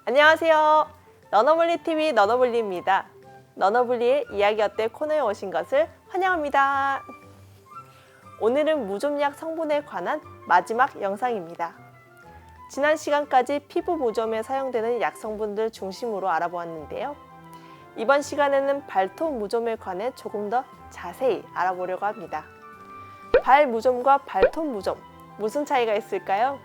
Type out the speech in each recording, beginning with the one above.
안녕하세요. 너너블리TV 너너블리입니다. 너너블리의 이야기 어때 코너에 오신 것을 환영합니다. 오늘은 무좀약 성분에 관한 마지막 영상입니다. 지난 시간까지 피부 무좀에 사용되는 약 성분들 중심으로 알아보았는데요. 이번 시간에는 발톱 무좀에 관해 조금 더 자세히 알아보려고 합니다. 발 무좀과 발톱 무좀, 무슨 차이가 있을까요?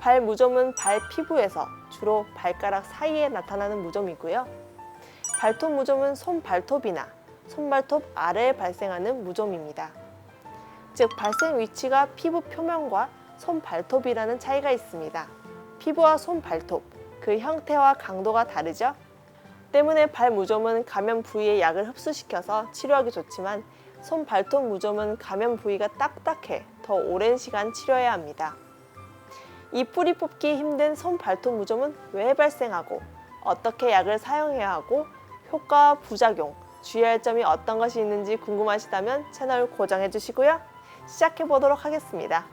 발 무좀은 발 피부에서 주로 발가락 사이에 나타나는 무좀이고요. 발톱 무좀은 손발톱이나 손발톱 아래에 발생하는 무좀입니다. 즉, 발생 위치가 피부 표면과 손발톱이라는 차이가 있습니다. 피부와 손발톱, 그 형태와 강도가 다르죠? 때문에 발 무좀은 감염 부위의 약을 흡수시켜서 치료하기 좋지만 손발톱 무좀은 감염 부위가 딱딱해 더 오랜 시간 치료해야 합니다. 이 뿌리 뽑기 힘든 손발톱 무좀은 왜 발생하고 어떻게 약을 사용해야 하고 효과와 부작용, 주의할 점이 어떤 것이 있는지 궁금하시다면 채널 고정해 주시고요. 시작해 보도록 하겠습니다.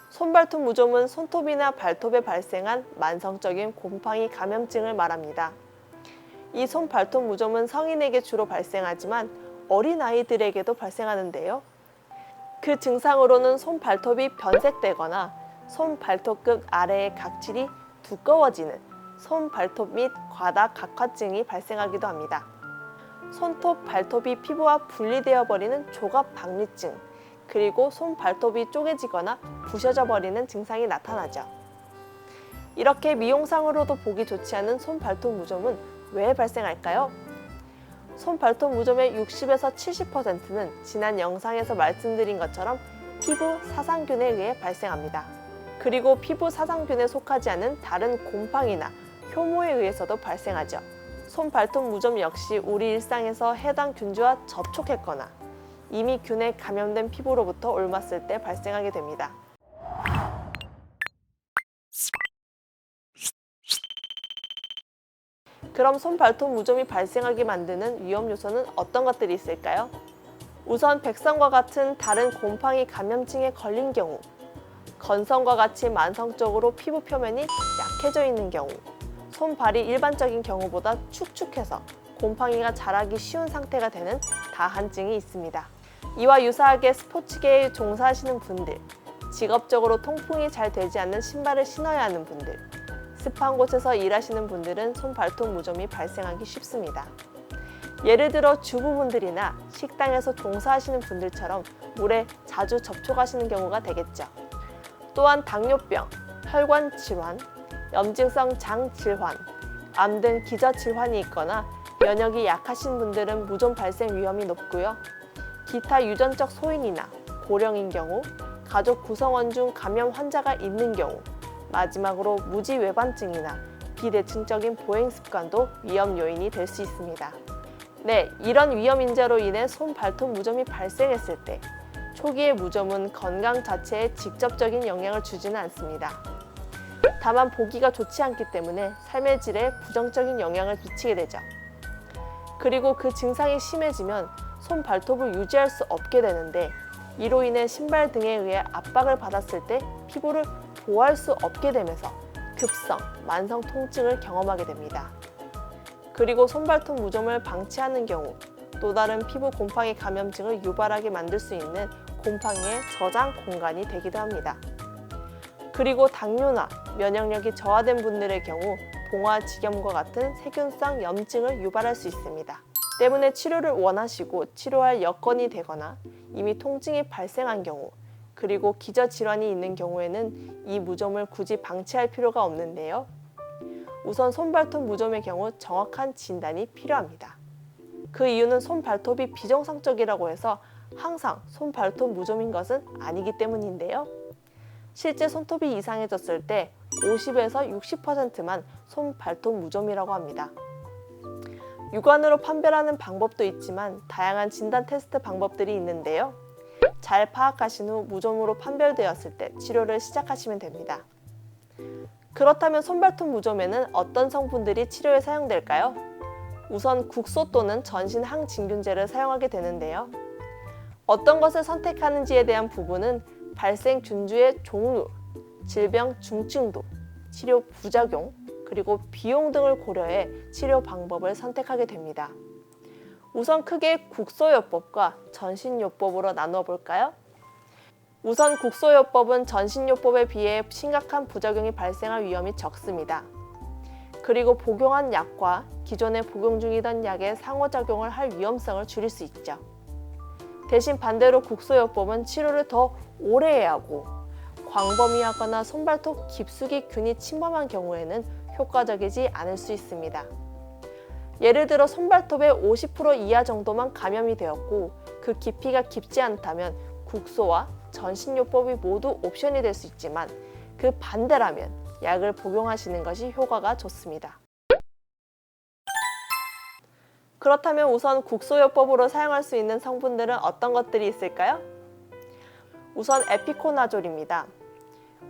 손발톱 무좀은 손톱이나 발톱에 발생한 만성적인 곰팡이 감염증을 말합니다. 이 손발톱 무좀은 성인에게 주로 발생하지만 어린아이들에게도 발생하는데요. 그 증상으로는 손발톱이 변색되거나 손발톱끝 아래의 각질이 두꺼워지는 손발톱 및 과다 각화증이 발생하기도 합니다. 손톱, 발톱이 피부와 분리되어 버리는 조각 박리증, 그리고 손발톱이 쪼개지거나 부셔져 버리는 증상이 나타나죠. 이렇게 미용상으로도 보기 좋지 않은 손발톱 무좀은 왜 발생할까요? 손발톱 무좀의 60에서 70%는 지난 영상에서 말씀드린 것처럼 피부 사상균에 의해 발생합니다. 그리고 피부 사상균에 속하지 않은 다른 곰팡이나 효모에 의해서도 발생하죠. 손발톱 무좀 역시 우리 일상에서 해당 균주와 접촉했거나 이미 균에 감염된 피부로부터 옮았을 때 발생하게 됩니다. 그럼 손발톱 무좀이 발생하게 만드는 위험 요소는 어떤 것들이 있을까요? 우선 백성과 같은 다른 곰팡이 감염증에 걸린 경우, 건성과 같이 만성적으로 피부 표면이 약해져 있는 경우, 손발이 일반적인 경우보다 축축해서 곰팡이가 자라기 쉬운 상태가 되는 다한증이 있습니다. 이와 유사하게 스포츠계에 종사하시는 분들, 직업적으로 통풍이 잘 되지 않는 신발을 신어야 하는 분들, 습한 곳에서 일하시는 분들은 손발톱 무좀이 발생하기 쉽습니다. 예를 들어 주부분들이나 식당에서 종사하시는 분들처럼 물에 자주 접촉하시는 경우가 되겠죠. 또한 당뇨병, 혈관 질환, 염증성 장 질환, 암 등 기저 질환이 있거나 면역이 약하신 분들은 무좀 발생 위험이 높고요. 기타 유전적 소인이나 고령인 경우, 가족 구성원 중 감염 환자가 있는 경우, 마지막으로 무지외반증이나 비대칭적인 보행 습관도 위험 요인이 될 수 있습니다. 네, 이런 위험 인자로 인해 손발톱 무좀이 발생했을 때 초기의 무좀은 건강 자체에 직접적인 영향을 주지는 않습니다. 다만 보기가 좋지 않기 때문에 삶의 질에 부정적인 영향을 미치게 되죠. 그리고 그 증상이 심해지면 손발톱을 유지할 수 없게 되는데 이로 인해 신발 등에 의해 압박을 받았을 때 피부를 보호할 수 없게 되면서 급성, 만성 통증을 경험하게 됩니다. 그리고 손발톱 무좀을 방치하는 경우 또 다른 피부 곰팡이 감염증을 유발하게 만들 수 있는 곰팡이의 저장 공간이 되기도 합니다. 그리고 당뇨나 면역력이 저하된 분들의 경우 봉화지겸과 같은 세균성 염증을 유발할 수 있습니다. 때문에 치료를 원하시고 치료할 여건이 되거나 이미 통증이 발생한 경우, 그리고 기저질환이 있는 경우에는 이 무좀을 굳이 방치할 필요가 없는데요. 우선 손발톱 무좀의 경우 정확한 진단이 필요합니다. 그 이유는 손발톱이 비정상적이라고 해서 항상 손발톱 무좀인 것은 아니기 때문인데요. 실제 손톱이 이상해졌을 때 50에서 60%만 손발톱 무좀이라고 합니다. 육안으로 판별하는 방법도 있지만 다양한 진단 테스트 방법들이 있는데요. 잘 파악하신 후 무좀으로 판별되었을 때 치료를 시작하시면 됩니다. 그렇다면 손발톱 무좀에는 어떤 성분들이 치료에 사용될까요? 우선 국소 또는 전신 항진균제를 사용하게 되는데요. 어떤 것을 선택하는지에 대한 부분은 발생 균주의 종류, 질병 중증도, 치료 부작용, 그리고 비용 등을 고려해 치료 방법을 선택하게 됩니다. 우선 크게 국소요법과 전신요법으로 나누어 볼까요? 우선 국소요법은 전신요법에 비해 심각한 부작용이 발생할 위험이 적습니다. 그리고 복용한 약과 기존에 복용 중이던 약의 상호작용을 할 위험성을 줄일 수 있죠. 대신 반대로 국소요법은 치료를 더 오래 해야 하고 광범위하거나 손발톱 깊숙이균이 침범한 경우에는 효과적이지 않을 수 있습니다. 예를 들어 손발톱의 50% 이하 정도만 감염이 되었고 그 깊이가 깊지 않다면 국소와 전신요법이 모두 옵션이 될 수 있지만 그 반대라면 약을 복용하시는 것이 효과가 좋습니다. 그렇다면 우선 국소요법으로 사용할 수 있는 성분들은 어떤 것들이 있을까요? 우선 에피코나졸입니다.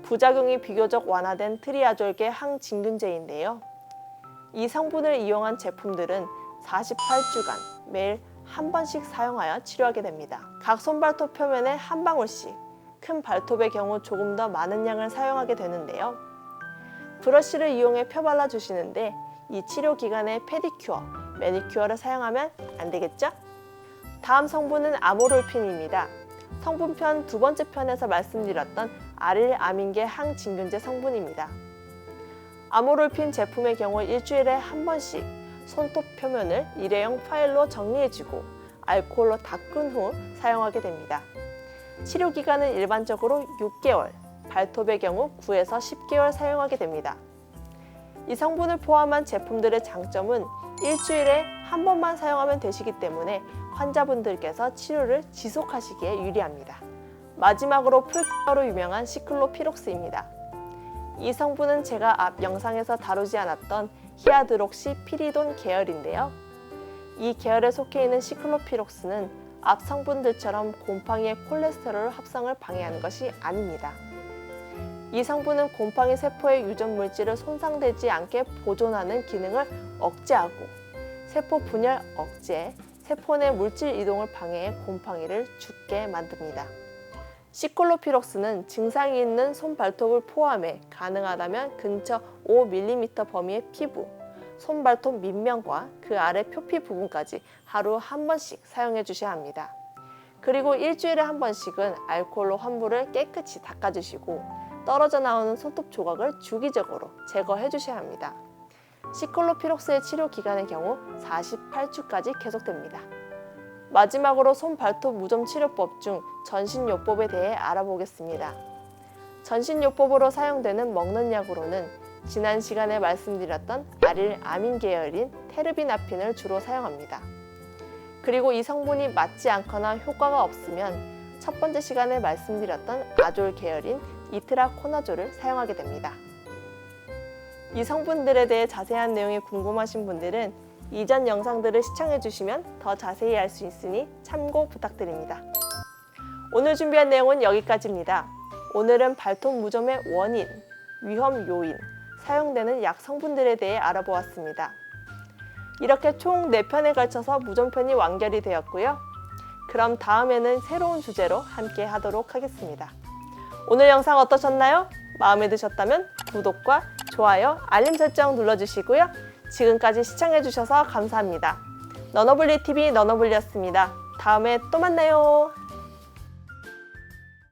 부작용이 비교적 완화된 트리아졸계 항진균제인데요. 이 성분을 이용한 제품들은 48주간 매일 한 번씩 사용하여 치료하게 됩니다. 각 손발톱 표면에 한 방울씩, 큰 발톱의 경우 조금 더 많은 양을 사용하게 되는데요. 브러쉬를 이용해 펴발라 주시는데 이 치료 기간에 페디큐어, 매니큐어를 사용하면 안 되겠죠? 다음 성분은 아모롤핀입니다. 성분편 두 번째 편에서 말씀드렸던 아릴아민계 항진균제 성분입니다. 아모롤핀 제품의 경우 일주일에 한 번씩 손톱 표면을 일회용 파일로 정리해주고 알코올로 닦은 후 사용하게 됩니다. 치료 기간은 일반적으로 6개월, 발톱의 경우 9에서 10개월 사용하게 됩니다. 이 성분을 포함한 제품들의 장점은 일주일에 한 번만 사용하면 되시기 때문에 환자분들께서 치료를 지속하시기에 유리합니다. 마지막으로 풀케어로 유명한 시클로피록스입니다. 이 성분은 제가 앞 영상에서 다루지 않았던 히아드록시피리돈 계열인데요. 이 계열에 속해 있는 시클로피록스는 앞 성분들처럼 곰팡이의 콜레스테롤 합성을 방해하는 것이 아닙니다. 이 성분은 곰팡이 세포의 유전 물질을 손상되지 않게 보존하는 기능을 억제하고 세포 분열 억제, 세포 내 물질 이동을 방해해 곰팡이를 죽게 만듭니다. 시클로피록스는 증상이 있는 손발톱을 포함해 가능하다면 근처 5mm 범위의 피부, 손발톱 밑면과 그 아래 표피 부분까지 하루 한 번씩 사용해 주셔야 합니다. 그리고 일주일에 한 번씩은 알코올로 환부를 깨끗이 닦아주시고 떨어져 나오는 손톱 조각을 주기적으로 제거해 주셔야 합니다. 시클로피록스의 치료 기간의 경우 48주까지 계속됩니다. 마지막으로 손발톱 무좀 치료법 중 전신요법에 대해 알아보겠습니다. 전신요법으로 사용되는 먹는 약으로는 지난 시간에 말씀드렸던 아릴아민 계열인 테르비나핀을 주로 사용합니다. 그리고 이 성분이 맞지 않거나 효과가 없으면 첫 번째 시간에 말씀드렸던 아졸 계열인 이트라코나졸을 사용하게 됩니다. 이 성분들에 대해 자세한 내용이 궁금하신 분들은 이전 영상들을 시청해 주시면 더 자세히 알 수 있으니 참고 부탁드립니다. 오늘 준비한 내용은 여기까지입니다. 오늘은 발톱 무좀의 원인, 위험 요인, 사용되는 약 성분들에 대해 알아보았습니다. 이렇게 총 4편에 걸쳐서 무좀편이 완결이 되었고요. 그럼 다음에는 새로운 주제로 함께 하도록 하겠습니다. 오늘 영상 어떠셨나요? 마음에 드셨다면 구독과 좋아요, 알림 설정 눌러주시고요. 지금까지 시청해주셔서 감사합니다. 너너블리TV 너너블리였습니다. 다음에 또 만나요.